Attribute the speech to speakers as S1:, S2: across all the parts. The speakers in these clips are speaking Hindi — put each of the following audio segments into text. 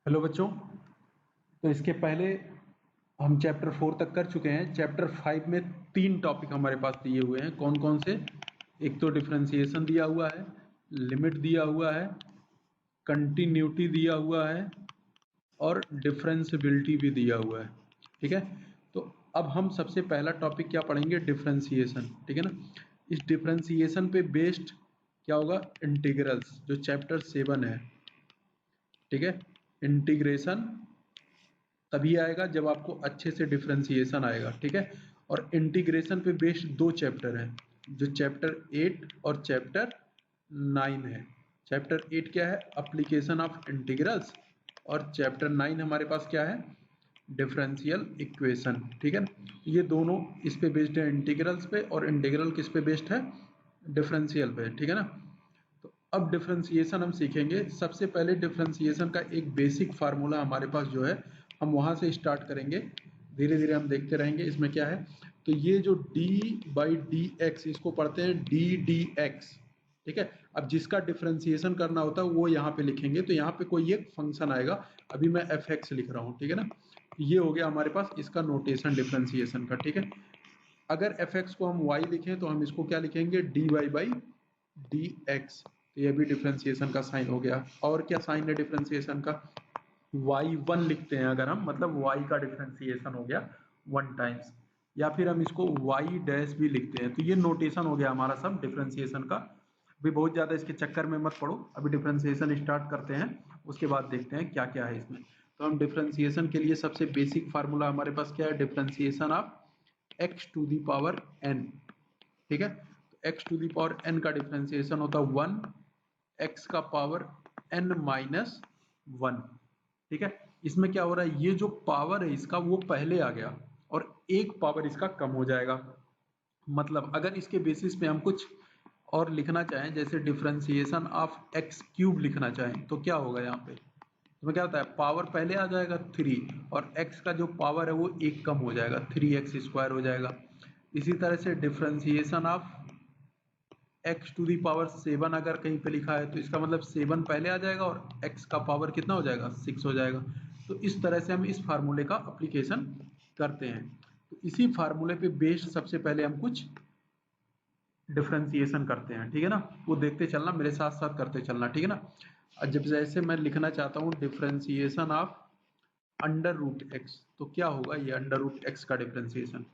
S1: हेलो बच्चों। तो इसके पहले हम चैप्टर 4 तक कर चुके हैं। चैप्टर 5 में 3 टॉपिक हमारे पास दिए हुए हैं। कौन कौन से? एक तो डिफरेंशिएशन दिया हुआ है, लिमिट दिया हुआ है, कंटिन्यूटी दिया हुआ है और डिफरेंशिबिलिटी भी दिया हुआ है। ठीक है, तो अब हम सबसे पहला टॉपिक क्या पढ़ेंगे? डिफरेंशिएशन। ठीक है ना। इस डिफरेंशिएशन पे बेस्ड क्या होगा? इंटीग्रल्स, जो चैप्टर 7 है। ठीक है, इंटीग्रेशन तभी आएगा जब आपको अच्छे से डिफरेंशिएशन आएगा। ठीक है, और इंटीग्रेशन पे बेस्ड 2 चैप्टर हैं, जो चैप्टर 8 और चैप्टर 9 है। चैप्टर 8 क्या है? एप्लीकेशन ऑफ इंटीग्रल्स, और चैप्टर 9 हमारे पास क्या है? Differential equation. ठीक है, ये दोनों इस पे बेस्ड है, इंटीग्रल्स पे, और इंटीग्रल किस पे बेस्ड है? डिफरेंशियल पे। ठीक है ना। तो अब डिफरेंशिएशन हम सीखेंगे। सबसे पहले डिफरेंशिएशन का एक बेसिक फार्मूला हमारे पास जो है, हम वहां से स्टार्ट करेंगे। धीरे धीरे हम देखते रहेंगे इसमें क्या है। तो ये जो d/dx, इसको पढ़ते हैं ddx। ठीक है, अब जिसका डिफरेंशिएशन करना होता है वो यहाँ पे लिखेंगे। तो यहाँ पे कोई एक फंक्शन आएगा, अभी मैं fx लिख रहा हूँ। ठीक है ना। ये हो गया हमारे पास इसका नोटेशन डिफरेंशिएशन का। ठीक है, अगर fx को हम y लिखें तो हम इसको क्या लिखेंगे? dy/dx। तो ये भी डिफरेंशिएशन का साइन हो गया। और क्या साइन है डिफरेंशिएशन का? y1 लिखते हैं अगर हम, मतलब y का डिफरेंशिएशन हो गया 1 टाइम्स, या फिर हम इसको y डैश भी लिखते हैं। तो ये नोटेशन हो गया हमारा सब डिफरेंशिएशन का। अभी बहुत ज्यादा इसके चक्कर में मत पड़ो, अभी डिफरेंशिएशन स्टार्ट करते हैं, उसके बाद देखते हैं क्या क्या है इसमें। तो हम डिफरेंशिएशन के लिए सबसे बेसिक फार्मूला हमारे पास क्या है? Differentiation of x to the power n। ठीक है, तो x to the power n का डिफरेंशिएशन होता है 1 x का पावर n माइनस 1। ठीक है, इसमें क्या हो रहा है? ये जो पावर है इसका वो पहले आ गया और एक पावर इसका कम हो जाएगा। मतलब अगर इसके बेसिस पे हम कुछ और लिखना चाहें, जैसे डिफरेंशिएशन ऑफ एक्स क्यूब लिखना चाहें, तो क्या होगा यहाँ पे? तो क्या होता है? पावर पहले आ जाएगा 3, और x का जो पावर है वो एक कम हो जाएगा, 3x² हो जाएगा। इसी तरह से differentiation of x to the power 7 अगर कहीं पे लिखा है तो इसका मतलब 7 पहले आ जाएगा और x का पावर कितना हो जाएगा? 6 हो जाएगा। तो इस तरह से हम इस फार्मूले का एप्लीकेशन करते हैं। तो इसी फार्मूले पे बेस्ड सबसे पहले हम कुछ डिफरेंशिएशन करते हैं। ठीक है ना, वो देखते चलना, मेरे साथ साथ करते चलना। ठीक है ना। जब जैसे मैं लिखना चाहता हूँ डिफरेंशिएशन ऑफ √x, तो क्या होगा? ये √x का डिफरेंशिएशन।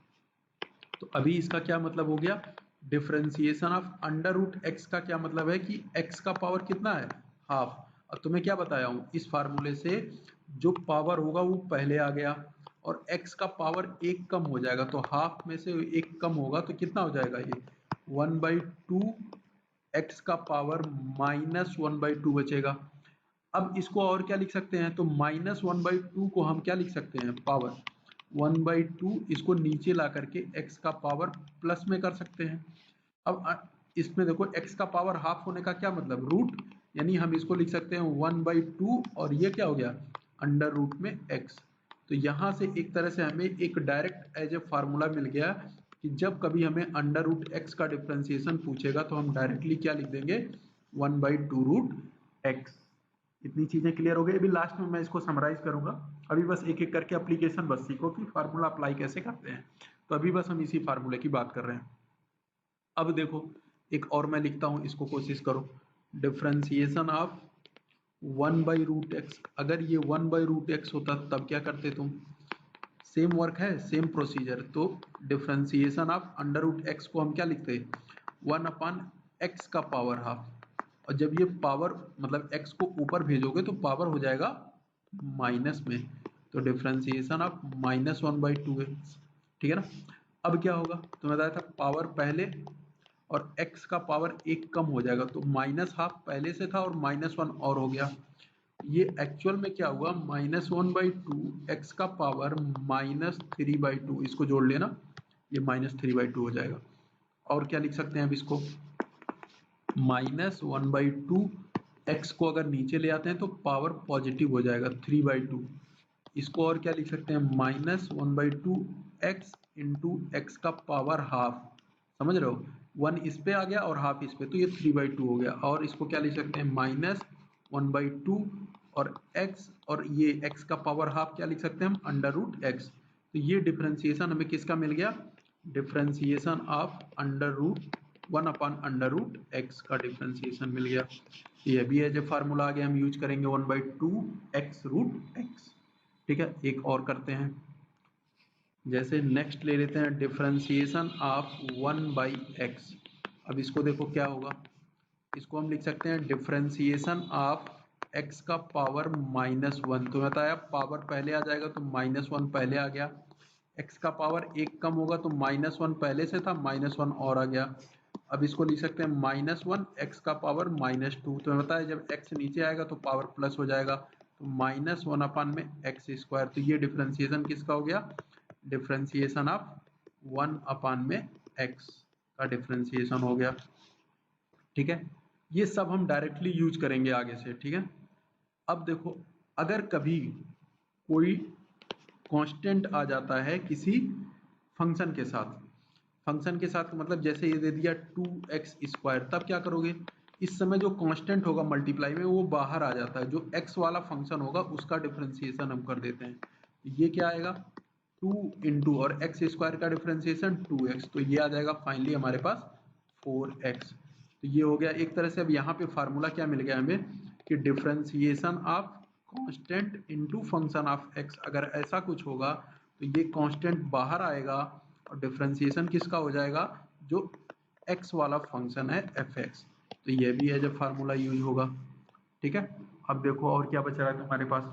S1: तो अभी इसका क्या मतलब हो गया? डिफरेंशिएशन ऑफ √x का क्या मतलब है कि x का पावर कितना है? हाफ। और तुम्हें क्या बताया हूँ इस फार्मूले से, जो पावर होगा वो पहले आ गया और x का पावर एक कम हो जाएगा, तो हाफ में से एक कम होगा तो कितना हो जाएगा? ये 1/2 x का पावर -1/2 बचेगा। अब इसको और क्या लिख सकते हैं? तो -1/2 को हम क्या लिख सकते हैं? पावर 1/2, इसको नीचे ला करके x का पावर प्लस में कर सकते हैं। अब इसमें देखो x का पावर हाफ होने का क्या मतलब? रूट, यानी हम इसको लिख सकते हैं 1/2, और ये क्या हो गया? √x। तो यहाँ से एक तरह से हमें एक डायरेक्ट एज ए फार्मूला मिल गया कि जब कभी हमें √x का डिफरेंशिएशन पूछेगा तो हम डायरेक्टली क्या लिख देंगे? 1/2√x। इतनी चीजें क्लियर हो गई। अभी लास्ट में मैं इसको समराइज करूंगा। अभी बस एक एक करके एप्लीकेशन बस सीखो कि फार्मूला अप्लाई कैसे करते हैं। तो अभी बस हम इसी फार्मूले की बात कर रहे हैं। अब देखो, एक और मैं लिखता हूं, इसको कोशिश करो। Differentiation of 1/√x। अगर ये 1/√x होता तब क्या करते तुम? सेम वर्क है, सेम प्रोसीजर। तो डिफरेंशिएशन ऑफ √x को हम क्या लिखते? 1/x का पावर हाफ। और जब ये पावर मतलब x को ऊपर भेजोगे तो पावर हो जाएगा माइनस में, तो डिफरेंशिएशन ऑफ -1/2x। ठीक है ना। अब क्या होगा? तो मैं बताया था पावर पहले और x का पावर एक कम हो जाएगा, तो -½ पहले से था और -1 और हो गया। ये एक्चुअल में क्या हुआ? -1/2 x का पावर -3/2, इसको जोड़ लेना, ये -3/2 हो जाएगा। और क्या लिख सकते हैं अब इसको? -1/2 x को अगर नीचे ले आते हैं तो पावर पॉजिटिव हो जाएगा 3/2। इसको और क्या लिख सकते हैं? -1/2 x इंटू एक्स का पावर हाफ। समझ रहे हो? 1 इस पे आ गया और हाफ इस पे, तो ये 3/2 हो गया। और इसको क्या लिख सकते हैं? -1/2 और x और ये x का पावर हाफ क्या लिख सकते हैं हम, अंडर रूट एक्स। तो ये डिफ्रेंसिएशन हमें किसका मिल गया, differentiation of under root 1 upon under root x का डिफ्रेंसिएशन मिल गया। ये भी एज ए फार्मूला आगे हम यूज करेंगे 1/2 एक्स रूट एक्स। ठीक है, एक और करते हैं, जैसे नेक्स्ट ले लेते हैं डिफ्रेंसिएशन ऑफ 1/x। अब इसको देखो क्या होगा, इसको हम लिख सकते हैं डिफ्रेंसिएशन ऑफ x का पावर -1। तो बताया पावर पहले आ जाएगा तो -1 पहले आ गया, x का पावर एक कम होगा तो -1 पहले से था, -1 और आ गया। अब इसको लिख सकते हैं -1 x का पावर -2। तो बताया जब x नीचे आएगा तो पावर प्लस हो जाएगा, तो -1 अपान में एक्स स्क्वायर। तो ये डिफ्रेंसिएशन किसका हो गया, डिफ्रेंसिएशन ऑफ 1 अपान में x का डिफ्रेंसिएशन हो गया। ठीक है, ये सब हम डायरेक्टली यूज करेंगे आगे से। ठीक है, अब देखो अगर कभी कोई कांस्टेंट आ जाता है किसी फंक्शन के साथ, फंक्शन के साथ मतलब जैसे ये दे दिया 2x², तब क्या करोगे, इस समय जो कांस्टेंट होगा मल्टीप्लाई में वो बाहर आ जाता है, जो x वाला फंक्शन होगा उसका डिफरेंशिएशन हम कर देते हैं। ये क्या आएगा 2 इंटू और x² का डिफरेंशिएशन 2x, तो ये आ जाएगा फाइनली हमारे पास 4x। तो ये हो गया एक तरह से। अब यहाँ पे फार्मूला क्या मिल गया हमें कि differentiation of constant into function of x। अगर ऐसा कुछ होगा तो ये कांस्टेंट बाहर आएगा और डिफरेंशिएशन किसका हो जाएगा, जो x वाला फंक्शन है f(x). तो ये भी एज ए फार्मूला यूज होगा। ठीक है, अब देखो और क्या बच रहा है तुम्हारे पास,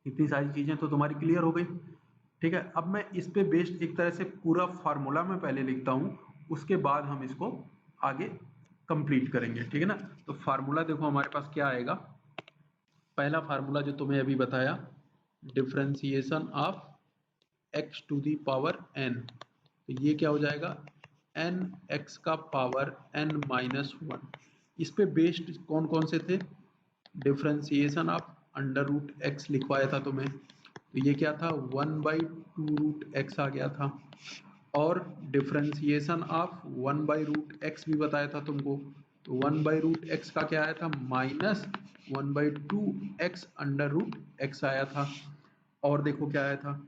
S1: इतनी सारी चीजें तो तुम्हारी क्लियर हो गई। ठीक है, अब मैं इस पे बेस्ड एक तरह से पूरा फार्मूला मैं पहले लिखता हूँ, उसके बाद हम इसको आगे कंप्लीट करेंगे। ठीक है ना, तो फार्मूला देखो हमारे पास क्या आएगा। पहला फार्मूला जो तुम्हें अभी बताया, differentiation of x to the power n, तो ये क्या हो जाएगा n x का पावर n-1। इस पे बेस्ड कौन कौन से थे, differentiation of under root x लिखवाया था तुम्हें, तो ये क्या था 1/2 रूट एक्स आ गया था। और डिफरेंशिएशन ऑफ 1/√x भी बताया था तुमको, तो 1/√x का क्या आया था -1/2x अंडर रूट एक्स आया था। और देखो क्या आया था,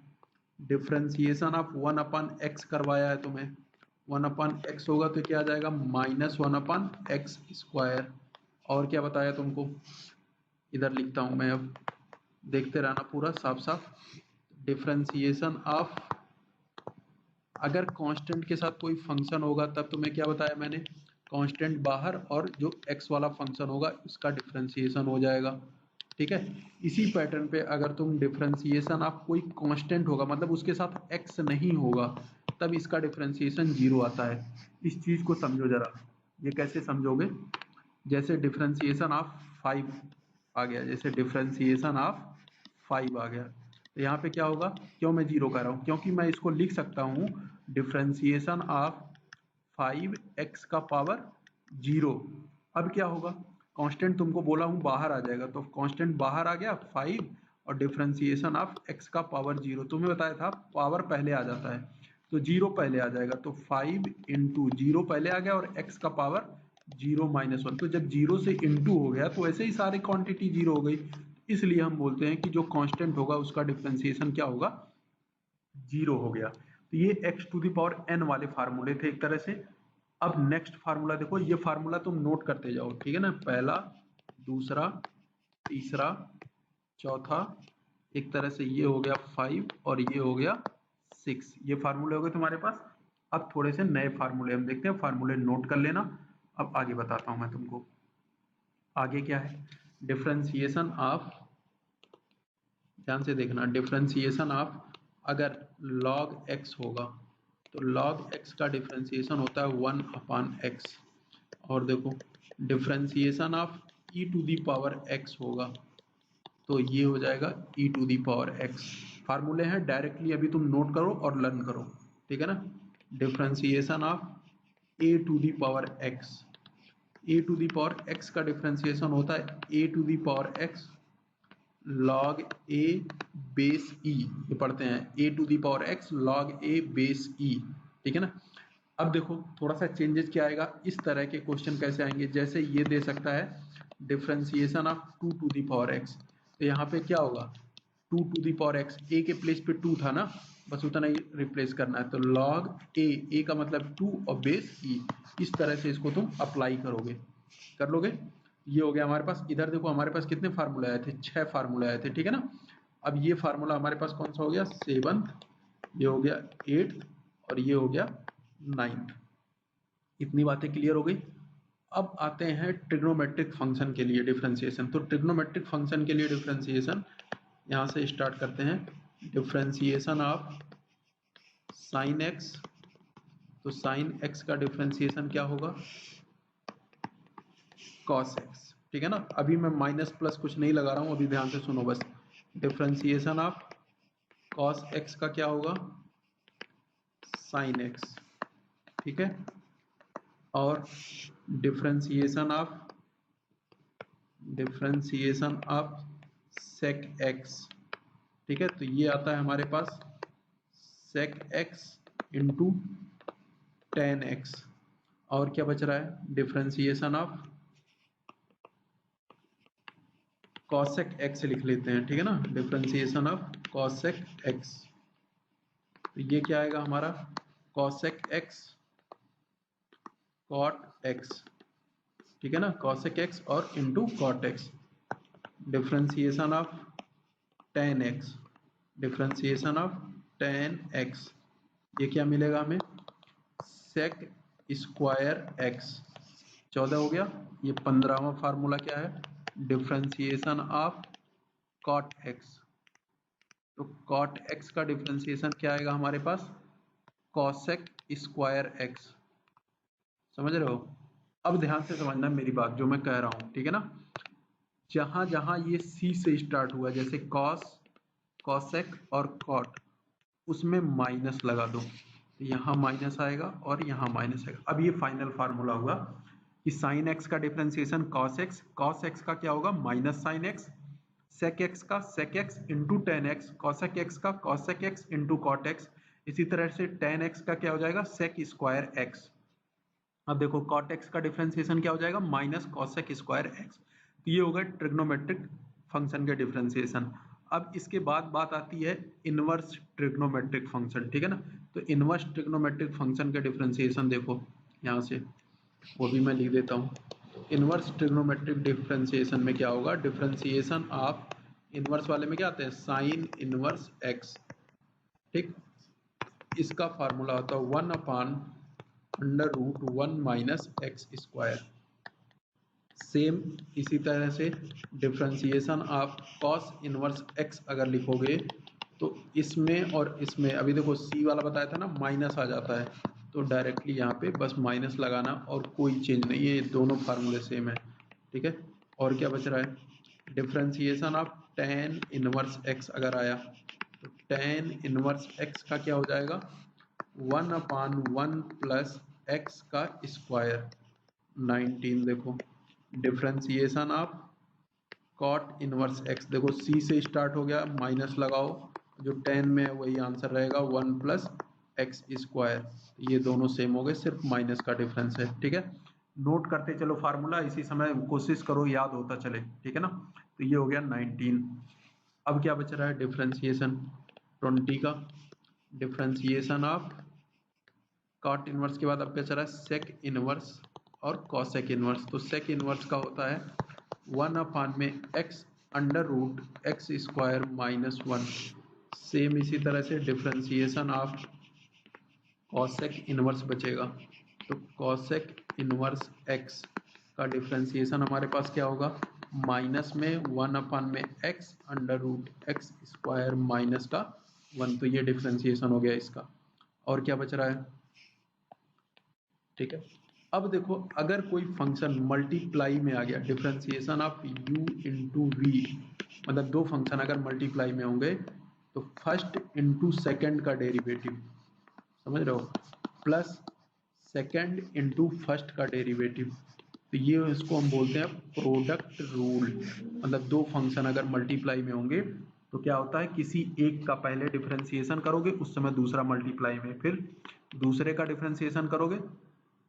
S1: डिफरेंशिएशन ऑफ 1 अपान एक्स करवाया है तुम्हें, 1 अपान एक्स होगा तो क्या आ जाएगा -1 अपान x²। और क्या बताया तुमको, इधर लिखता हूं मैं, अब देखते रहना पूरा साफ साफ। डिफरेंशिएशन ऑफ, अगर कांस्टेंट के साथ कोई फंक्शन होगा तब तुम्हें क्या बताया मैंने, कांस्टेंट बाहर और जो x वाला फंक्शन होगा उसका डिफरेंशिएशन हो जाएगा। ठीक है, इसी पैटर्न पे अगर तुम डिफरेंशिएशन ऑफ कोई कांस्टेंट होगा मतलब उसके साथ x नहीं होगा तब इसका डिफरेंशिएशन 0 आता है। इस चीज को समझो जरा, ये कैसे समझोगे, जैसे डिफरेंशिएशन ऑफ 5 आ गया, जैसे डिफरेंशिएशन ऑफ 5 आ गया, तो यहाँ पे क्या होगा, क्यों मैं 0 कर रहा हूँ, क्योंकि मैं इसको लिख सकता हूँ डिफरेंशिएशन ऑफ 5x का पावर 0। अब क्या होगा, कांस्टेंट तुमको बोला हूँ बाहर आ जाएगा, तो कांस्टेंट बाहर आ गया 5 और डिफरेंशिएशन ऑफ x का पावर 0। तुम्हें बताया था पावर पहले आ जाता है तो 0 पहले आ जाएगा, तो 5 इंटू 0 पहले आ गया और x का पावर 0-1। तो जब 0 से इंटू हो गया तो ऐसे ही सारी क्वांटिटी 0 हो गई, इसलिए हम बोलते हैं कि जो कांस्टेंट होगा उसका डिफरेंशिएशन क्या होगा, 0 हो गया। तो ये x to the power n वाले फार्मूले थे एक तरह से। अब नेक्स्ट फार्मूला देखो, ये फार्मूला तुम नोट करते जाओ, ठीक है ना, पहला, दूसरा, तीसरा, चौथा, एक तरह से ये हो गया 5 और ये हो गया 6, ये फार्मूले हो गए तुम्हारे पास। अब थोड़े से नए फार्मूले हम देखते हैं, फार्मूले नोट कर लेना। अब आगे बताता हूं मैं तुमको, आगे क्या है, डिफरेंशिएशन ऑफ, ध्यान से देखना, डिफरेंशिएशन ऑफ अगर log x होगा तो log x का डिफरेंशिएशन होता है 1 अपान x। और देखो differentiation of e to the power x होगा तो ये हो जाएगा e to the power x। फार्मूले हैं डायरेक्टली, अभी तुम नोट करो और लर्न करो, ठीक है ना। Differentiation of a to the power x, a to the power x का डिफरेंशिएशन होता है a to the power x log a base e, ये पढ़ते हैं a to the power x log a base e, ठीक है ना। अब देखो थोड़ा सा चेंजेस क्या आएगा, इस तरह के क्वेश्चन कैसे आएंगे, जैसे ये दे सकता है differentiation of 2 to the power x, तो यहाँ पे क्या होगा 2 to the power x, a के प्लेस पे 2 था ना, बस उतना ही रिप्लेस करना है, तो log a का मतलब 2 और बेस e, इस तरह से इसको तुम अप्लाई करोगे, कर लोगे। ये हो गया हमारे पास। इधर देखो हमारे पास कितने फार्मूले आए थे, 6 फार्मूले आए थे, ठीक है ना। अब ये फार्मूला हमारे पास कौन सा हो गया 7th, ये हो गया 8th और ये हो गया 9th। इतनी बातें क्लियर हो गई। अब आते हैं ट्रिग्नोमेट्रिक फंक्शन के लिए डिफरेंशिएशन। तो ट्रिग्नोमेट्रिक फंक्शन के लिए डिफरेंशिएशन यहाँ से स्टार्ट करते हैं। डिफरेंशिएशन ऑफ साइन एक्स, तो साइन एक्स का डिफरेंशिएशन क्या होगा कॉस एक्स, ठीक है ना। अभी मैं माइनस प्लस कुछ नहीं लगा रहा हूँ, अभी ध्यान से सुनो बस। डिफरेंशिएशन ऑफ कॉस एक्स का क्या होगा साइन एक्स, ठीक है। और डिफरेंशिएशन ऑफ सेक एक्स, ठीक है। तो ये आता है हमारे पास sec X into tan X. और क्या बच रहा है डिफरेंशिएशन ऑफ कॉसेक एक्स लिख लेते हैं, ठीक है ना। डिफरेंशिएशन ऑफ कॉसेक एक्स, तो ये क्या आएगा हमारा कॉसेक एक्स कॉट एक्स, ठीक है ना, कॉसेक एक्स और into cot x. Differentiation of tan x, differentiation of tan x, ये क्या मिलेगा हमें सेक स्क्वायर एक्स, 14 हो गया। ये 15वां फार्मूला क्या है डिफरेंशिएशन ऑफ कॉट एक्स, तो कॉट एक्स का डिफरेंशिएशन क्या आएगा हमारे पास कॉसेक स्क्वायर एक्स, समझ रहे हो। अब ध्यान से समझना मेरी बात जो मैं कह रहा हूं, ठीक है ना। जहां जहां ये सी से स्टार्ट हुआ जैसे कॉस कॉसेक और कॉट, उसमें माइनस लगा दो, यहाँ माइनस आएगा और यहाँ माइनस आएगा। अब ये फाइनल फार्मूला हुआ कि साइन एक्स का डिफरेंशिएशन कॉस एक्स का क्या होगा minus sine X, sec X का sec X into tan X, cosec X का cosec X into cot X. इसी तरह से टेन एक्स का क्या हो जाएगा सेक स्क्वायर एक्स। अब देखो कॉट एक्स का डिफरेंशिएशन क्या हो जाएगा माइनस कॉसेक स्क्वायर एक्स। तो ये होगा ट्रिग्नोमेट्रिक फंक्शन के डिफरेंशिएशन। अब इसके बाद बात आती है इनवर्स ट्रिग्नोमेट्रिक फंक्शन, ठीक है ना। तो इनवर्स ट्रिग्नोमेट्रिक फंक्शन के डिफरेंशिएशन देखो यहाँ से, वो भी मैं लिख देता हूँ। इनवर्स ट्रिग्नोमेट्रिक डिफरेंशिएशन में क्या होगा डिफरेंशिएशन ऑफ इनवर्स वाले में क्या आते हैं साइन इनवर्स एक्स, ठीक। इसका फार्मूला होता है 1/√1 माइनस एक्स स्क्वायर। सेम इसी तरह से differentiation of cos inverse x अगर लिखोगे तो इसमें और इसमें, अभी देखो सी वाला बताया था ना माइनस आ जाता है, तो डायरेक्टली यहाँ पे बस माइनस लगाना और कोई चेंज नहीं है, ये दोनों फार्मूले सेम है, ठीक है। और क्या बच रहा है differentiation of tan inverse x अगर आया तो टेन इनवर्स एक्स का क्या हो जाएगा 1/1 प्लस एक्स का स्क्वायर 19। देखो differentiation of cot inverse x, देखो सी से स्टार्ट हो गया माइनस लगाओ, जो 10 में है वही आंसर रहेगा 1 प्लस एक्स स्क्वायर। ये दोनों सेम हो गए, सिर्फ माइनस का डिफरेंस है, ठीक है। नोट करते चलो फार्मूला, इसी समय कोशिश करो याद होता चले, ठीक है ना। तो ये हो गया 19। अब क्या बच रहा है डिफरेंशिएशन 20 का, डिफरेंशिएशन ऑफ कॉट इनवर्स के बाद अब क्या चल रहा है सेक इनवर्स और कॉसेक इनवर्स। तो सेक इनवर्स का होता है 1/में X under root X square minus 1। Same इसी तरह से डिफरेंशिएशन ऑफ कॉसेक इनवर्स बचेगा, तो कॉसेक इनवर्स एक्स का डिफरेंशिएशन हमारे पास क्या होगा माइनस में 1/में X under root X square minus का 1। तो ये डिफरेंशिएशन हो गया इसका। और क्या बच रहा है, ठीक है। अब देखो अगर कोई फंक्शन मल्टीप्लाई में आ गया differentiation of u into v, मतलब दो फंक्शन अगर मल्टीप्लाई में होंगे तो फर्स्ट इंटू सेकेंड का डेरिवेटिव, समझ रहे हो, प्लस सेकेंड इंटू फर्स्ट का डेरिवेटिव, तो ये इसको हम बोलते हैं प्रोडक्ट रूल। मतलब दो फंक्शन अगर मल्टीप्लाई में होंगे तो क्या होता है किसी एक का पहले डिफरेंशिएशन करोगे उस समय दूसरा मल्टीप्लाई में, फिर दूसरे का डिफरेंशिएशन करोगे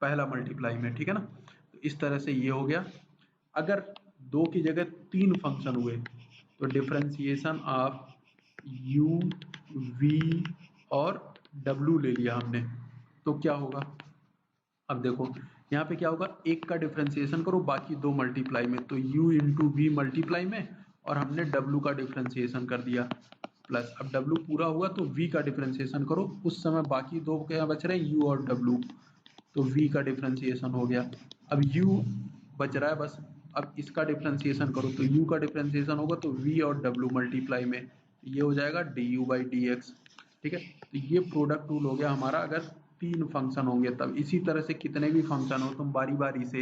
S1: पहला मल्टीप्लाई में, ठीक है ना। तो इस तरह से ये हो गया। अगर 2 की जगह 3 फंक्शन हुए तो डिफरेंशिएशन ऑफ u, v और w ले लिया हमने, तो क्या होगा। अब देखो यहाँ पे क्या होगा, एक का डिफरेंशिएशन करो बाकी 2 मल्टीप्लाई में, तो u इंटू वी मल्टीप्लाई में, और हमने w का डिफरेंशिएशन कर दिया प्लस। अब w पूरा हुआ तो v का डिफरेंशिएशन करो, उस समय बाकी 2 क्या बच रहे हैं, u और w, तो v का डिफरेंशिएशन हो गया। अब u बच रहा है बस, अब इसका डिफरेंशिएशन करो तो u का डिफरेंशिएशन होगा तो v और w मल्टीप्लाई में, ये हो जाएगा du/dx, ठीक है। तो ये प्रोडक्ट रूल हो गया हमारा, अगर 3 फंक्शन होंगे तब। इसी तरह से कितने भी फंक्शन हो तुम बारी बारी से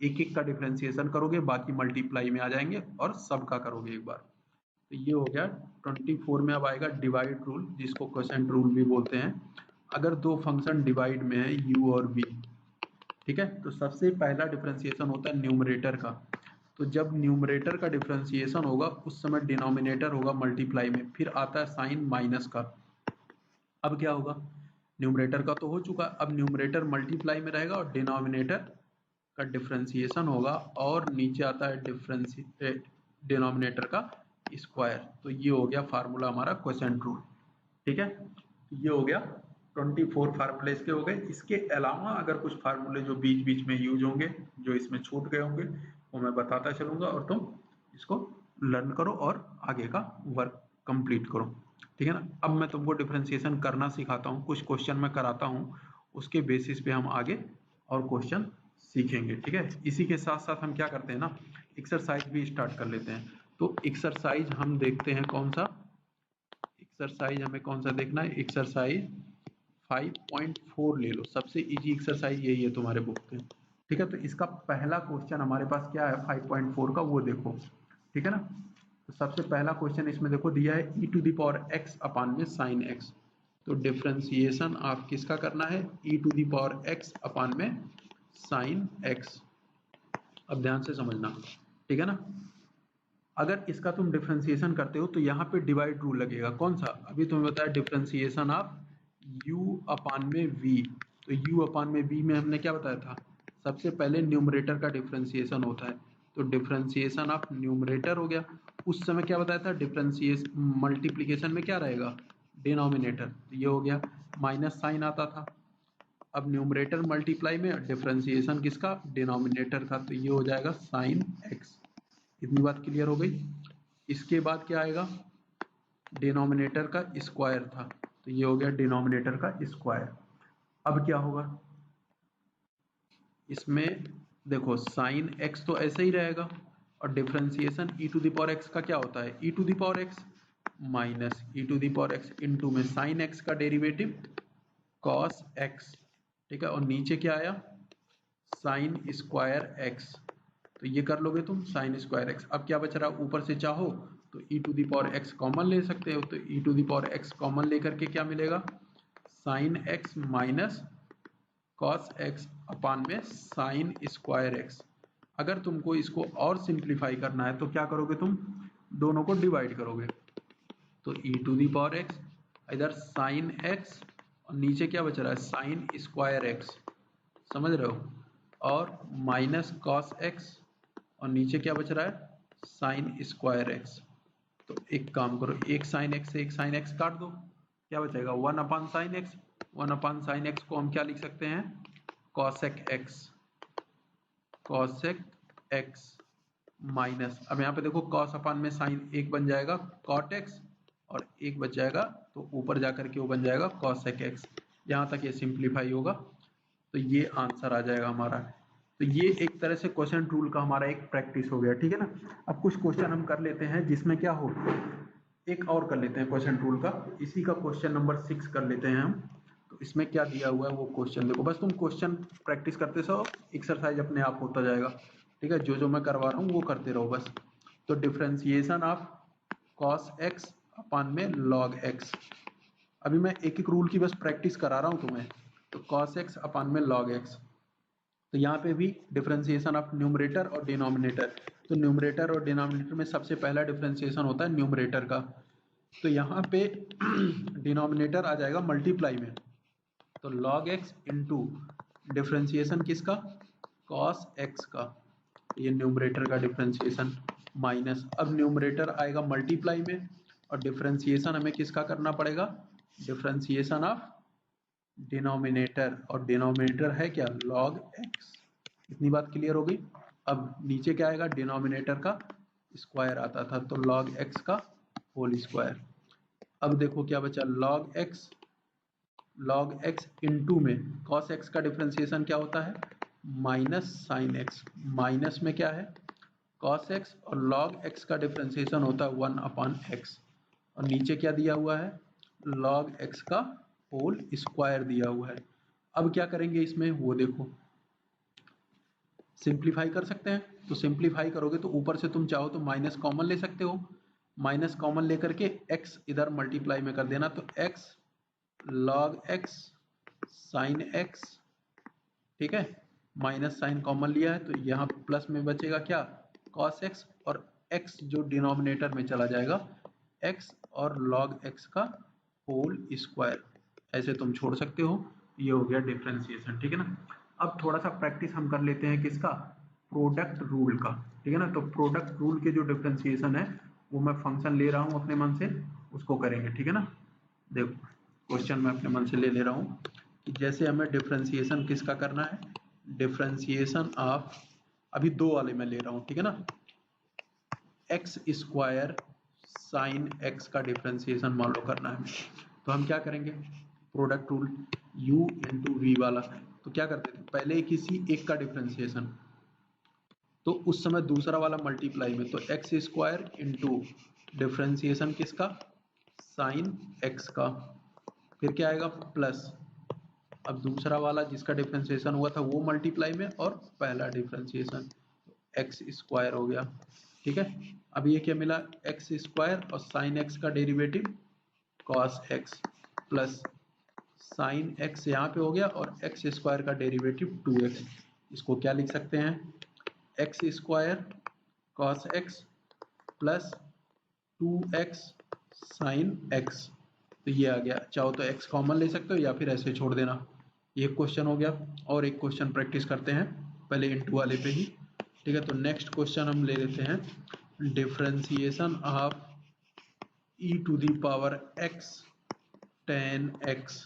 S1: एक एक का डिफरेंशिएशन करोगे, बाकी मल्टीप्लाई में आ जाएंगे और सबका करोगे एक बार। तो ये हो गया 24 में। अब आएगा डिवाइड रूल, जिसको क्वोशिएंट रूल भी बोलते हैं। अगर 2 फंक्शन डिवाइड में है u और v, ठीक है, तो सबसे पहला डिफरेंशिएशन होता है न्यूमरेटर का। तो जब न्यूमरेटर का डिफरेंशिएशन होगा उस समय डिनोमिनेटर होगा मल्टीप्लाई में, फिर आता है साइन माइनस का। अब क्या होगा, न्यूमरेटर का तो हो चुका, अब न्यूमरेटर मल्टीप्लाई में रहेगा और डिनोमिनेटर का डिफरेंशिएशन होगा, और नीचे आता है डिनोमिनेटर का स्क्वायर। तो ये हो गया फार्मूला हमारा क्वोशिएंट रूल, ठीक है। ये हो गया 24 फार्मूले इसके हो गए। इसके अलावा अगर कुछ फार्मूले जो बीच बीच में यूज होंगे, जो इसमें छूट गए होंगे, वो मैं बताता चलूंगा, और तुम इसको लर्न करो और आगे का वर्क कंप्लीट करो, ठीक है ना। अब मैं तुमको डिफरेंशिएशन करना सिखाता हूँ, कुछ क्वेश्चन मैं कराता हूँ, उसके बेसिस पे हम आगे और क्वेश्चन सीखेंगे, ठीक है। इसी के साथ साथ हम क्या करते हैं ना, एक्सरसाइज भी स्टार्ट कर लेते हैं। तो एक्सरसाइज हम देखते हैं कौन सा, एक्सरसाइज हमें कौन सा देखना है, एक्सरसाइज 5.4 ले लो, सबसे इजी एक्सरसाइज यही है तुम्हारे बुक में, ठीक है। तो इसका पहला क्वेश्चन हमारे पास क्या है 5.4 का, वो देखो, ठीक है ना। तो सबसे पहला क्वेश्चन इसमें देखो दिया है e to the power x अपान में साइन x। तो डिफरेंशिएशन आप किसका करना है, e to the power x अपान में साइन x। अब ध्यान से समझना, ठीक है ना। अगर इसका तुम डिफरेंशिएशन करते हो तो यहाँ पे डिवाइड रूल लगेगा, कौन सा, अभी तुम्हें बताया डिफरेंशिएशन ऑफ u अपान में v। तो u अपान में v में हमने क्या बताया था, सबसे पहले न्यूमरेटर का डिफरेंशिएशन होता है, तो डिफरेंशिएशन ऑफ न्यूमरेटर हो गया। उस समय क्या बताया था, डिफरेंशिएशन मल्टीप्लीकेशन में क्या रहेगा, डिनोमिनेटर, तो ये हो गया। माइनस साइन आता था, अब न्यूमरेटर मल्टीप्लाई में, डिफरेंशिएशन किसका, डिनोमिनेटर का, तो ये हो जाएगा साइन x। इतनी बात क्लियर हो गई। इसके बाद क्या आएगा, डिनोमिनेटर का स्क्वायर था, तो ये हो गया डिनोमिनेटर का स्क्वायर। अब क्या होगा, इसमें देखो साइन x तो ऐसे ही रहेगा, और differentiation e to the power x का क्या होता है, e to the power x minus e to the power x into में साइन x का डेरिवेटिव cos x, ठीक है। और नीचे क्या आया, साइन स्क्वायर x, तो ये कर लोगे तुम साइन स्क्वायर x। अब क्या बच रहा, ऊपर से चाहो तो e to the power x common ले सकते हो, तो e to the power x common लेकर के क्या मिलेगा, sine x minus cos x अपान में साइन स्क्वायर x। अगर तुमको इसको और सिंप्लीफाई करना है तो क्या करोगे, तुम दोनों को डिवाइड करोगे, तो e to the power x, इधर साइन x और नीचे क्या बच रहा है, साइन स्क्वायर x, समझ रहे हो, और माइनस cos x, और नीचे क्या बच रहा है, साइन स्क्वायर x। तो एक काम करो, एक साइन x से एक साइन x काट दो, क्या बचेगा, 1 अपान साइन x। 1 अपान साइन x को हम क्या लिख सकते हैं, cosec x, cosec x minus, अब यहाँ पे देखो cos अपान में साइन एक बन जाएगा cot x, और एक बच जाएगा तो ऊपर जाकर के वो बन जाएगा cosec x। यहाँ तक ये सिंप्लीफाई होगा, तो ये आंसर आ जाएगा हमारा। तो ये एक तरह से क्वेश्चन रूल का हमारा एक प्रैक्टिस हो गया, ठीक है ना। अब कुछ क्वेश्चन हम कर लेते हैं जिसमें क्या हो, एक और कर लेते हैं क्वेश्चन रूल का, इसी का क्वेश्चन नंबर 6 कर लेते हैं हम। तो इसमें क्या दिया हुआ है वो क्वेश्चन देखो, बस तुम क्वेश्चन प्रैक्टिस करते रहो, एक्सरसाइज अपने आप होता जाएगा, ठीक है। जो जो मैं करवा रहा हूँ वो करते रहो बस। तो डिफरेंशिएशन ऑफ cos x अपान में log x, अभी मैं एक एक रूल की बस प्रैक्टिस करा रहा हूँ तुम्हें। तो cos x अपान में log x, तो यहाँ पे भी डिफरेंशिएशन ऑफ न्यूमरेटर और डिनोमिनेटर, तो न्यूमरेटर और डिनोमिनेटर में सबसे पहला डिफरेंशिएशन होता है न्यूमरेटर का। तो यहाँ पे डिनोमिनेटर आ जाएगा मल्टीप्लाई में, तो log x इंटू डिफ्रेंसिएशन किसका, cos x का, ये न्यूमरेटर का डिफ्रेंसिएशन माइनस, अब न्यूमरेटर आएगा मल्टीप्लाई में और डिफ्रेंसिएशन हमें किसका करना पड़ेगा, डिफ्रेंसिएशन ऑफ डिनोमिनेटर, और डिनोमिनेटर है क्या, log x। इतनी बात क्लियर हो गई। अब नीचे क्या आएगा, डिनोमिनेटर का स्क्वायर आता था तो log x का होल स्क्वायर। अब देखो क्या बचा, log x इंटू में cos x का डिफ्रेंसिएशन क्या होता है, माइनस साइन x, माइनस में क्या है cos x, और log x का डिफ्रेंसिएशन होता है 1/x, और नीचे क्या दिया हुआ है, log x का होल स्क्वायर दिया हुआ है। अब क्या करेंगे इसमें वो देखो, सिंप्लीफाई कर सकते हैं, तो सिंप्लीफाई करोगे तो ऊपर से तुम चाहो तो माइनस कॉमन ले सकते हो, माइनस कॉमन लेकर के x इधर मल्टीप्लाई में कर देना, तो x log x sine x, ठीक है, माइनस साइन कॉमन लिया है तो यहाँ प्लस में बचेगा क्या, cos x, और x जो डिनोमिनेटर में चला जाएगा x और log x का होल स्क्वायर, ऐसे तुम छोड़ सकते हो। ये हो गया डिफरेंशिएशन, ठीक है ना। अब थोड़ा सा प्रैक्टिस हम कर लेते हैं किसका, प्रोडक्ट रूल का, ठीक है ना। तो प्रोडक्ट रूल के जो डिफरेंशिएशन है वो मैं फंक्शन ले रहा हूँ अपने मन से, उसको करेंगे, ठीक है ना। देखो क्वेश्चन मैं अपने मन से ले रहा हूँ कि जैसे हमें डिफरेंशिएशन किसका करना है, डिफरेंशिएशन ऑफ, अभी दो वाले मैं ले रहा हूँ, ठीक है ना, एक्स स्क्वायर साइन एक्स का डिफरेंशिएशन मान लो करना है, तो हम क्या करेंगे, product rule u into v वाला, तो क्या करते थे पहले किसी एक का डिफरेंशिएशन, तो उस समय दूसरा वाला मल्टीप्लाई में, तो एक्स स्क्वायर इंटू डिफरेंशिएशन किसका, साइन एक्स का, फिर क्या आएगा प्लस, अब दूसरा वाला जिसका डिफरेंशिएशन हुआ था वो मल्टीप्लाई में, और पहला डिफरेंशिएशन एक्स स्क्वायर हो गया, ठीक है। अब ये क्या मिला, एक्स स्क्वायर और साइन एक्स का derivative cos x, plus sine x यहाँ पे हो गया और एक्स स्क्वायर का डेरिवेटिव 2x, इसको क्या लिख सकते हैं, x square cos x plus 2x sine x, तो ये आ गया, चाहो तो x कॉमन ले सकते हो या फिर ऐसे छोड़ देना। ये क्वेश्चन हो गया, और एक क्वेश्चन प्रैक्टिस करते हैं पहले इंटू वाले पे ही, ठीक है। तो नेक्स्ट क्वेश्चन हम ले लेते हैं, differentiation of e to the power x tan x,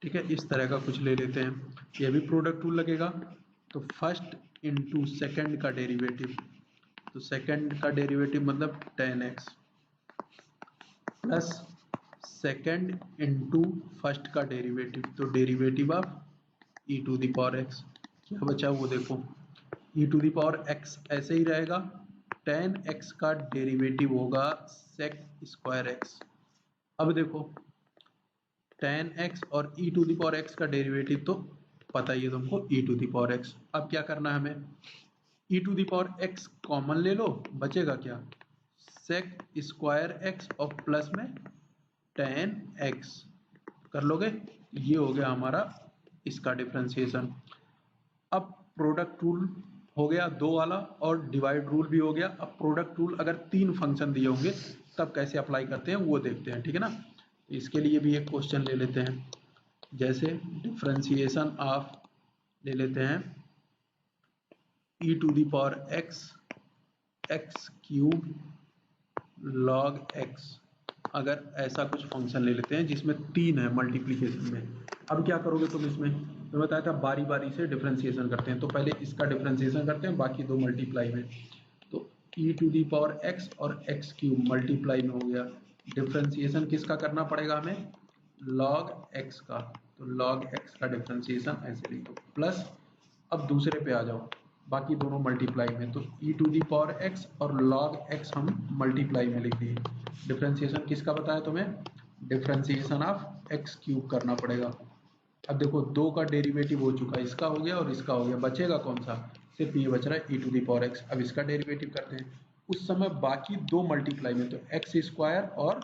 S1: ठीक है, इस तरह का कुछ ले लेते हैं, ये भी प्रोडक्ट रूल लगेगा। तो फर्स्ट इंटू सेकेंड का डेरिवेटिव, तो सेकेंड का डेरिवेटिव मतलब tan x, plus second into first का डेरिवेटिव, तो derivative of e to the power x, क्या बचा वो देखो, e to the power x ऐसे ही रहेगा, tan x का डेरिवेटिव होगा sec स्क्वायर x। अब देखो tan x और e to the power x का डेरिवेटिव तो पता ही है तुमको, e to the power x। अब क्या करना है हमें, e to the power x common ले लो, बचेगा क्या, sec स्क्वायर x और प्लस में tan x, कर लोगे, ये हो गया हमारा इसका डिफरेंशिएशन। अब प्रोडक्ट रूल हो गया दो वाला, और डिवाइड रूल भी हो गया। अब प्रोडक्ट रूल अगर तीन फंक्शन दिए होंगे तब कैसे अप्लाई करते हैं वो देखते हैं, ठीक है ना। इसके लिए भी एक क्वेश्चन ले लेते हैं, जैसे डिफरेंशिएशन ऑफ ले लेते हैं e to the power x x cube log x, अगर ऐसा कुछ फंक्शन ले लेते हैं जिसमें तीन है मल्टीप्लीकेशन में। अब क्या करोगे तुम इसमें, मैं बताया था बारी बारी से डिफरेंशिएशन करते हैं, तो पहले इसका डिफरेंशिएशन करते हैं, बाकी दो मल्टीप्लाई में, तो e to the power x और x क्यूब मल्टीप्लाई में हो गया, डिफरेंशिएशन किसका करना पड़ेगा हमें, log x का, तो log x का डिफरेंशिएशन ऐसे लिखो, प्लस अब दूसरे पे आ जाओ, बाकी दोनों मल्टीप्लाई में, तो e to the power x और log x हम मल्टीप्लाई में लिख दिए। डिफरेंशिएशन किसका बताया तुम्हें, डिफरेंशिएशन ऑफ x क्यूब करना पड़ेगा। अब देखो दो का डेरिवेटिव हो चुका, इसका हो गया और इसका हो गया, बचेगा कौन सा, सिर्फ ये बच रहा है e to the power x। अब इसका डेरिवेटिव करते हैं, उस समय बाकी दो मल्टीप्लाई में, तो एक्स स्क्वायर और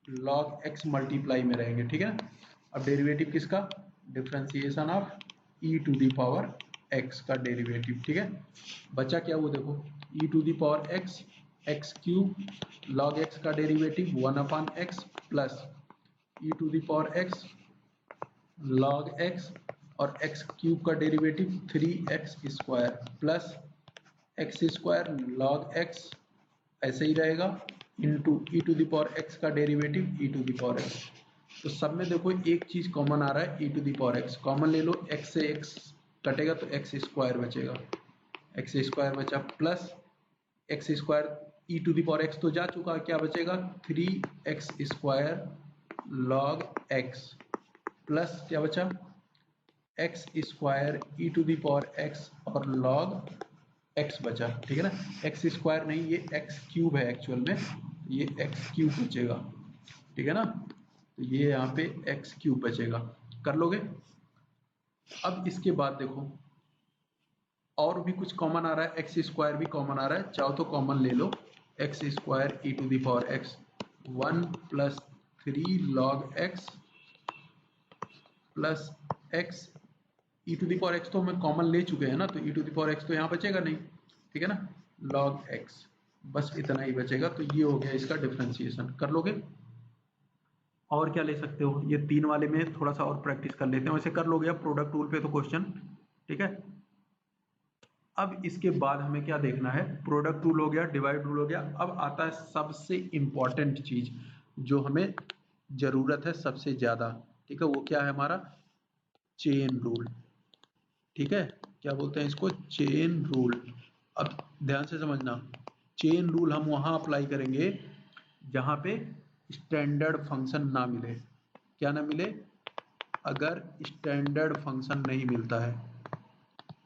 S1: log x मल्टीप्लाई में रहेंगे, ठीक है। अब डेरिवेटिव किसका, differentiation of e to the power x का डेरिवेटिव, ठीक है। बचा क्या वो देखो, e to the power x x cube log x का derivative 1/x plus e to the power x log x और x क्यूब का derivative 3x square plus x square log x ऐसे ही रहेगा into e to the power x का derivative e to the power x। तो सब में देखो एक चीज कॉमन आ रहा है e to the power x, common ले लो, x से x कटेगा तो x स्क्वायर बचेगा, x स्क्वायर बचा plus x square e to the power x तो जा चुका, क्या बचेगा 3x square log x plus क्या बचा x square e to the power x और log x बचा, ठीक है ना। एक्स स्क्वायर नहीं, ये एक्स क्यूब है एक्चुअल में, ये एक्स क्यूब बचेगा, ठीक है ना। तो ये यहाँ पे एक्स क्यूब बचेगा, कर लोगे। अब इसके बाद देखो और भी कुछ कॉमन आ रहा है, एक्स स्क्वायर भी कॉमन आ रहा है, चाहो तो कॉमन ले लो, x square e to the power x 1 plus 3 log x plus x e to the power x तो हमें कॉमन ले चुके हैं ना, तो e to the power x तो यहाँ बचेगा नहीं, ठीक है ना, log x बस इतना ही बचेगा। तो ये हो गया इसका डिफरेंशिएशन, कर लोगे। और क्या ले सकते हो, ये तीन वाले में थोड़ा सा और प्रैक्टिस कर लेते हैं, वैसे कर लोगे अब प्रोडक्ट रूल पे तो क्वेश्चन, ठीक है। अब इसके बाद हमें क्या देखना है, प्रोडक्ट रूल हो गया, डिवाइड रूल हो गया, अब आता है सबसे इंपॉर्टेंट चीज जो हमें जरूरत है सबसे ज्यादा, ठीक है, वो क्या है हमारा चेन रूल, ठीक है, क्या बोलते हैं इसको, चेन रूल। अब ध्यान से समझना, चेन रूल हम वहां अप्लाई करेंगे जहां पे स्टैंडर्ड फंक्शन ना मिले, क्या ना मिले, अगर स्टैंडर्ड फंक्शन नहीं मिलता है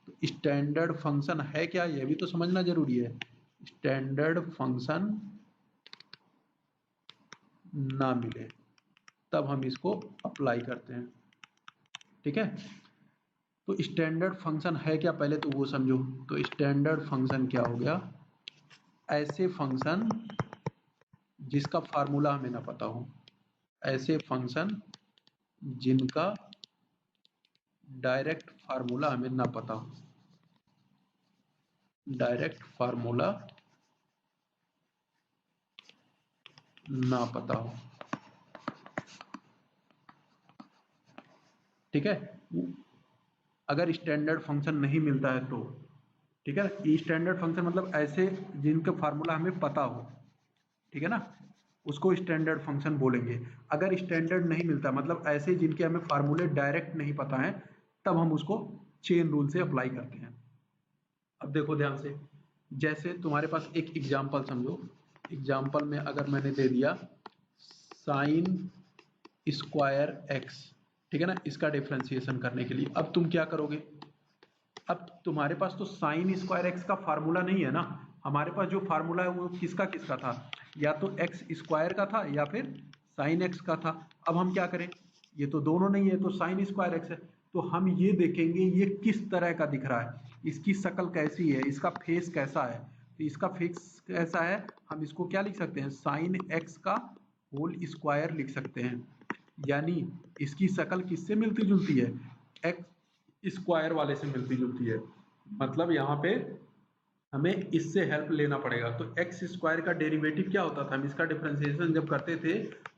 S1: तो स्टैंडर्ड फंक्शन है क्या, यह भी तो समझना जरूरी है। स्टैंडर्ड फंक्शन ना मिले तब हम इसको अप्लाई करते हैं, ठीक है। तो स्टैंडर्ड फंक्शन है क्या पहले तो वो समझो। तो स्टैंडर्ड फंक्शन क्या हो गया, ऐसे फंक्शन जिसका फार्मूला हमें ना पता हो, ऐसे फंक्शन जिनका डायरेक्ट फार्मूला हमें ना पता हो, डायरेक्ट फार्मूला ना पता हो, ठीक है। अगर स्टैंडर्ड फंक्शन नहीं मिलता है तो, ठीक है, स्टैंडर्ड फंक्शन मतलब ऐसे जिनका फार्मूला हमें पता हो, ठीक है ना, उसको स्टैंडर्ड फंक्शन बोलेंगे। अगर स्टैंडर्ड नहीं मिलता मतलब ऐसे जिनके हमें फार्मूले डायरेक्ट नहीं पता है, तब हम उसको चेन रूल से अप्लाई करते हैं। अब देखो ध्यान से, जैसे तुम्हारे पास एक एग्जाम्पल समझो, एग्जाम्पल में अगर मैंने दे दिया साइन स्क्वायर एक्स, ठीक है ना, इसका डिफ्रेंसिएशन करने के लिए अब तुम क्या करोगे, अब तुम्हारे पास तो साइन स्क्वायर एक्स का फार्मूला नहीं है ना, हमारे पास जो फार्मूला है वो किसका किसका था, या तो एक्स स्क्वायर का था या फिर साइन एक्स का था। अब हम क्या करें, ये तो दोनों नहीं है तो साइन स्क्वायर एक्स है, तो हम ये देखेंगे ये किस तरह का दिख रहा है, इसकी शक्ल कैसी है, इसका फेस कैसा है। तो इसका फेस कैसा है, हम इसको क्या लिख सकते हैं, साइन एक्स का होल स्क्वायर लिख सकते हैं, यानी इसकी शक्ल किससे मिलती जुलती है, एक्स स्क्वायर वाले से मिलती जुलती है। मतलब यहाँ पे हमें इससे हेल्प लेना पड़ेगा। तो एक्स स्क्वायर का डेरिवेटिव क्या होता था, हम इसका डिफरेंशिएशन जब करते थे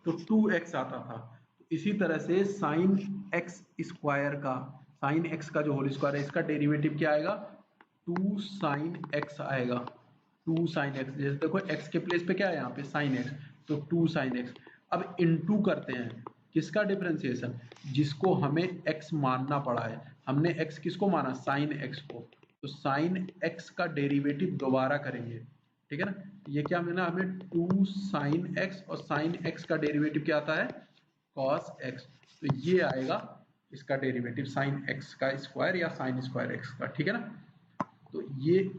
S1: तो 2x आता था। इसी तरह से साइन एक्स स्क्वायर का, साइन एक्स का जो होल स्क्वायर है इसका डेरिवेटिव क्या आएगा, 2 साइन एक्स आएगा, 2 साइन एक्स। जैसे देखो एक्स के प्लेस पे क्या है यहाँ पे साइन एक्स, तो 2 साइन एक्स। अब इनटू करते हैं किसका डिफरेंशिएशन, जिसको हमें x मानना पड़ा है, हमने x किसको माना, साइन x को, तो साइन x का डेरिवेटिव दोबारा करेंगे, ठीक है ना। ये क्या मिला हमें, 2 साइन x और साइन x का डेरिवेटिव क्या आता है, cos x। तो ये आएगा इसका डेरिवेटिव साइन x का स्क्वायर या साइन स्क्वायर x का, ठीक है ना। तो ये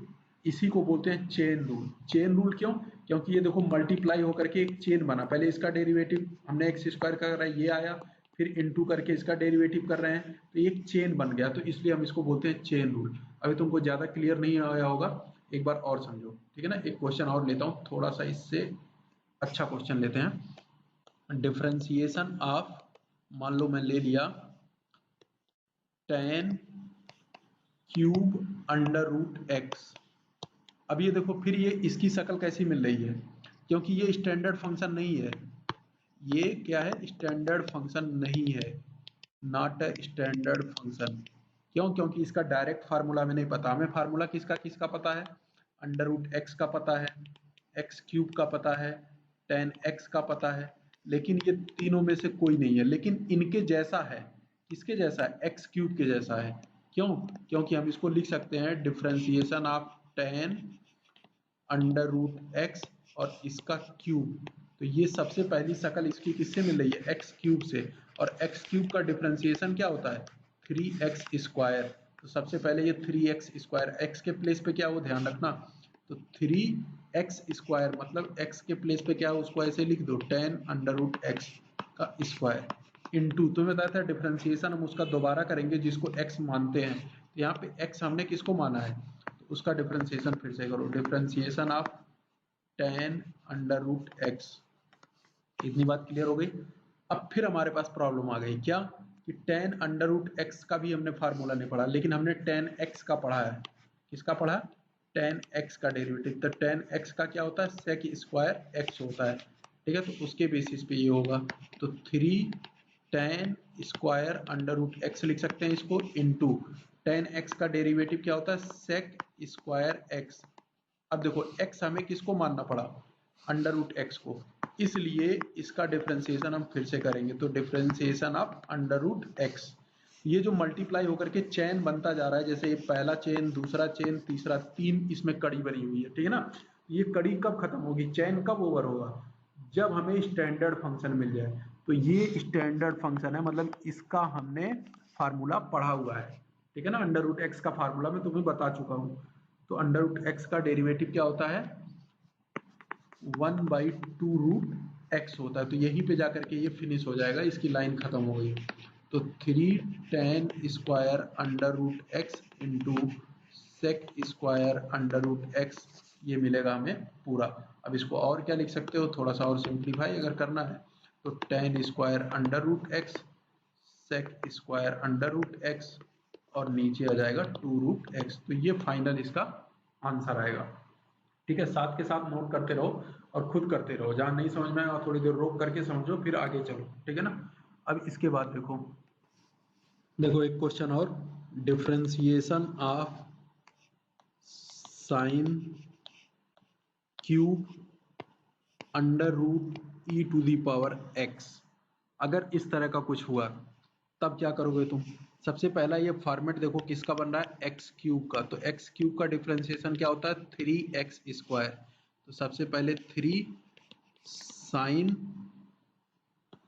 S1: इसी को बोलते हैं चेन रूल। चेन रूल क्यों, क्योंकि ये देखो मल्टीप्लाई होकर के एक चेन बना, पहले इसका डेरिवेटिव हमने एक्स स्क्वायर का करा, ये आया, फिर इनटू करके इसका डेरिवेटिव कर रहे हैं, तो एक चेन बन गया, तो इसलिए हम इसको बोलते हैं चेन रूल। अभी तुमको ज्यादा क्लियर नहीं आया होगा, एक बार और समझो, ठीक है ना। एक क्वेश्चन और लेता हूँ, थोड़ा सा इससे अच्छा क्वेश्चन लेते हैं। डिफरेंशिएशन ऑफ, मान लो मैं ले लिया tan cube under root x. अब ये देखो फिर ये इसकी शक्ल कैसी मिल रही है, क्योंकि ये स्टैंडर्ड फंक्शन नहीं है, ये क्या है, स्टैंडर्ड फंक्शन नहीं है, नॉट अ स्टैंडर्ड फंक्शन। क्यों? क्योंकि इसका डायरेक्ट फार्मूला हमें नहीं पता। हमें फार्मूला किसका किसका पता है? अंडर रूट एक्स का पता है, एक्स क्यूब का पता है, टेन एक्स का पता है, लेकिन ये तीनों में से कोई नहीं है। लेकिन इनके जैसा है, किसके जैसा है? एक्स क्यूब के जैसा है। क्यों? क्योंकि हम इसको लिख सकते हैं differentiation of tan under root x और इसका क्यूब। तो ये सबसे पहली शक्ल इसकी किससे मिल रही है? एक्स क्यूब से। और एक्स क्यूब का डिफरेंशिएशन क्या होता है? 3x square. तो सबसे पहले ये 3x स्क्वायर, एक्स के प्लेस पे क्या हो ध्यान रखना। तो 3x स्क्वायर मतलब x के प्लेस पे क्या हो उसको ऐसे लिख दो 10 अंडर रूट एक्स का स्क्वायर इंटू, तुम्हें बताया था डिफरेंशिएशन हम उसका दोबारा करेंगे जिसको x मानते हैं। तो यहाँ पे x हमने किसको माना है? तो उसका डिफरेंशिएशन फिर से करो, differentiation of 10 under root x. इतनी बात क्लियर हो गई। अब फिर हमारे पास प्रॉब्लम आ गई क्या कि 10 अंडर रूट एक्स का भी हमने फार्मूला नहीं पढ़ा, लेकिन हमने 10x का पढ़ा है। किसका पढ़ा? 10x का डेरिवेटिव। तो 10x का क्या होता है? सेक स्क्वायर x होता है। ठीक है, तो उसके बेसिस पे ये होगा। तो 3 10 स्क्वायर अंडर रूट एक्स लिख सकते हैं इसको, इंटू 10x का डेरिवेटिव क्या होता है? Sec square x। अब देखो x हमें किसको मानना पड़ा? अंडर रूट एक्स को, इसलिए इसका डिफरेंशिएशन हम फिर से करेंगे। तो differentiation of under root x, ये जो मल्टीप्लाई होकर के चेन बनता जा रहा है, जैसे ये पहला चेन, दूसरा चेन, तीसरा, तीन इसमें कड़ी बनी हुई है। ठीक है ना? ये कड़ी कब खत्म होगी, चेन कब ओवर होगा? जब हमें स्टैंडर्ड फंक्शन मिल जाए। तो ये स्टैंडर्ड फंक्शन है, मतलब इसका हमने फार्मूला पढ़ा हुआ है। ठीक है ना? अंडर रूट एक्स का फार्मूला मैं तुम्हें बता चुका हूँ। तो अंडर रूट एक्स का डेरिवेटिव क्या होता है? 1/2 रूट एक्स होता है। तो यहीं पे जाकर के ये फिनिश हो जाएगा, इसकी लाइन खत्म हो गई। तो 3 10 square under root x into sec square under root x, ये मिलेगा हमें पूरा। अब इसको और क्या लिख सकते हो, थोड़ा सा और सिंप्लीफाई अगर करना है तो 10 square under root x sec square under root x और नीचे आ जाएगा 2 रूट एक्स। तो ये फाइनल इसका आंसर आएगा। ठीक है, साथ के साथ नोट करते रहो और खुद करते रहो, जहां नहीं समझ में आए और थोड़ी देर रोक करके समझो, फिर आगे चलो। ठीक है ना? अब इसके बाद देखो, देखो एक क्वेश्चन और, differentiation of sine cube under root e to the power x. अगर इस तरह का कुछ हुआ तब क्या करोगे तुम? सबसे पहला ये फॉर्मेट देखो किसका बन रहा है? एक्स क्यूब का। तो एक्स क्यूब का डिफरेंशिएशन क्या होता है? 3x square. तो सबसे पहले 3 sine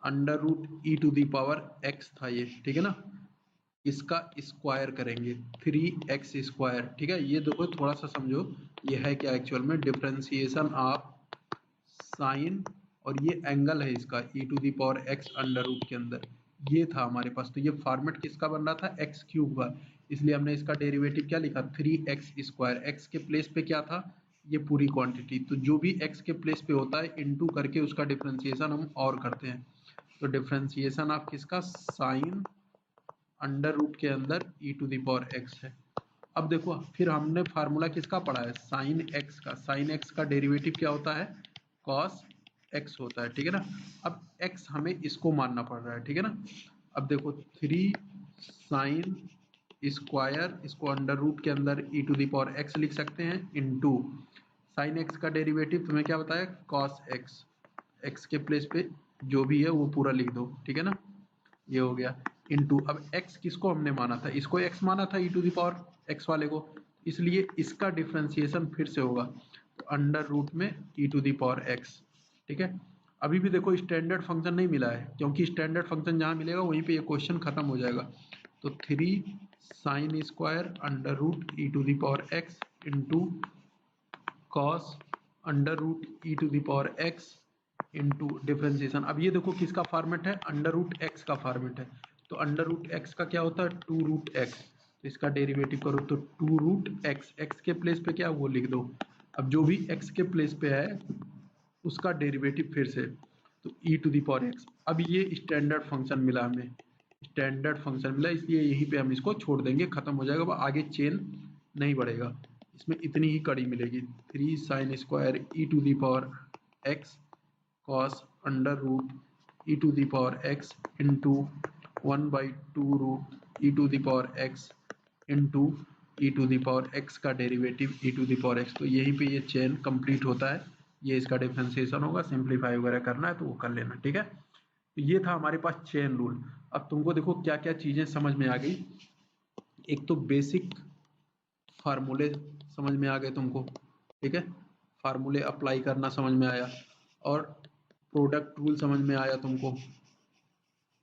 S1: under root e to the power x था ये। ठीक है ना? इसका स्क्वायर करेंगे 3x स्क्वायर। ठीक है, ये देखो थोड़ा सा समझो, ये है क्या एक्चुअल में? डिफरेंशिएशन ऑफ साइन, और ये एंगल है इसका e to the power x under root के अंदर, ये था हमारे पास। तो ये फॉर्मेट किसका बन रहा था? एक्स क्यूब का। इसलिए हमने इसका डेरिवेटिव क्या लिखा? 3x square. एक्स के प्लेस पे क्या था? ये पूरी क्वांटिटी। तो जो भी एक्स के प्लेस पे होता है इनटू करके उसका डिफरेंशिएशन हम और करते हैं। तो डिफरेंशिएशन ऑफ किसका? साइन अंडर रूट के अंदर ई टू दी पावर एक्स है। अब देखो फिर हमने फार्मूला किसका पढ़ा है? साइन एक्स का। साइन एक्स का डेरिवेटिव क्या होता है? कॉस एक्स होता है। ठीक है ना? अब एक्स हमें इसको मानना पड़ रहा है। ठीक है ना? अब देखो 3 साइन स्क्वायर, इसको अंडर रूट के अंदर ई टू दी पावर एक्स लिख सकते हैं, इनटू साइन एक्स का डेरिवेटिव तुम्हें क्या बताया? Cos x. एक्स के प्लेस पे जो भी है वो पूरा लिख दो। ठीक है ना? ये हो गया इनटू, अब x किसको हमने माना था? इसको x माना था, e to the power x वाले को, इसलिए इसका डिफरेंशिएशन फिर से होगा तो अंडर रूट में e to the power x। ठीक है, अभी भी देखो स्टैंडर्ड फंक्शन नहीं मिला है, क्योंकि स्टैंडर्ड फंक्शन जहां मिलेगा वहीं पे ये क्वेश्चन खत्म हो जाएगा। तो 3 sine square under root e to the power x into cos under root e to the power x into differentiation. अब ये देखो किसका फॉर्मेट है? अंडर रूट एक्स का फॉर्मेट है। तो अंडर रूट एक्स का क्या होता है? 2 रूट एक्स। तो इसका डेरिवेटिव करो तो 2 रूट एक्स, एक्स के प्लेस पे क्या वो लिख दो। अब जो भी एक्स के प्लेस पे है उसका डेरिवेटिव फिर से, तो e to the power x. अब ये स्टैंडर्ड फंक्शन मिला हमें, स्टैंडर्ड फंक्शन मिला, इसलिए यहीं पे हम इसको छोड़ देंगे, खत्म हो जाएगा, आगे चेन नहीं बढ़ेगा, इसमें इतनी ही कड़ी मिलेगी। 3 sine square e to the power x cos under root e to the power x into 1/2 √e⁻x into e⁻x का डेरिवेटिव e⁻x। तो यहीं पे ये चेन कंप्लीट होता है, ये इसका डिफरेंशिएशन होगा। सिंप्लीफाई वगैरह करना है तो वो कर लेना, ठीक है। तो ये था हमारे पास चेन रूल। अब तुमको देखो क्या क्या चीजें समझ में आ गई। एक तो बेसिक फार्मूले समझ में आ गए तुमको, ठीक है, फार्मूले अप्लाई करना समझ में आया, और प्रोडक्ट रूल समझ में आया तुमको,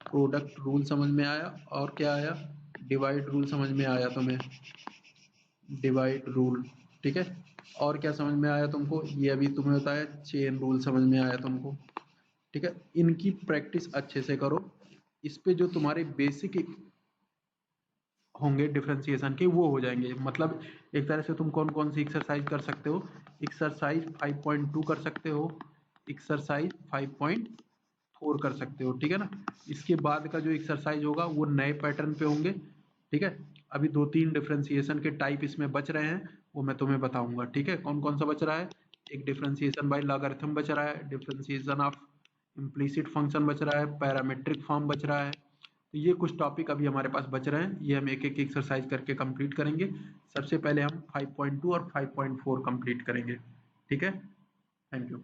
S1: प्रोडक्ट रूल समझ में आया, और क्या आया, डिवाइड रूल समझ में आया तुम्हें, डिवाइड रूल, ठीक है। और क्या समझ में आया तुमको, ये अभी तुम्हें बताया, चेन रूल समझ में आया तुमको, ठीक है। इनकी प्रैक्टिस अच्छे से करो, इस पे जो तुम्हारे बेसिक होंगे डिफरेंशिएशन के वो हो जाएंगे। मतलब एक तरह से तुम कौन कौन सी एक्सरसाइज कर सकते हो, एक्सरसाइज 5.2 कर सकते हो, एक्सरसाइज 5.4 कर सकते हो, ठीक है ना। इसके बाद का जो एक्सरसाइज होगा वो नए पैटर्न पे होंगे, ठीक है। अभी 2-3 डिफरेंशिएशन के टाइप इसमें बच रहे हैं, वो मैं तुम्हें बताऊंगा, ठीक है। कौन कौन सा बच रहा है, एक डिफरेंशिएशन बाय लॉगरिथम बच रहा है, डिफरेंशिएशन ऑफ इम्प्लीसिट फंक्शन बच रहा है, पैरामीट्रिक फॉर्म बच रहा है। तो ये कुछ टॉपिक अभी हमारे पास बच रहे हैं, ये हम एक एक एक्सरसाइज करके कंप्लीट करेंगे। सबसे पहले हम 5.2 और 5.4 कंप्लीट करेंगे, ठीक है। Thank you.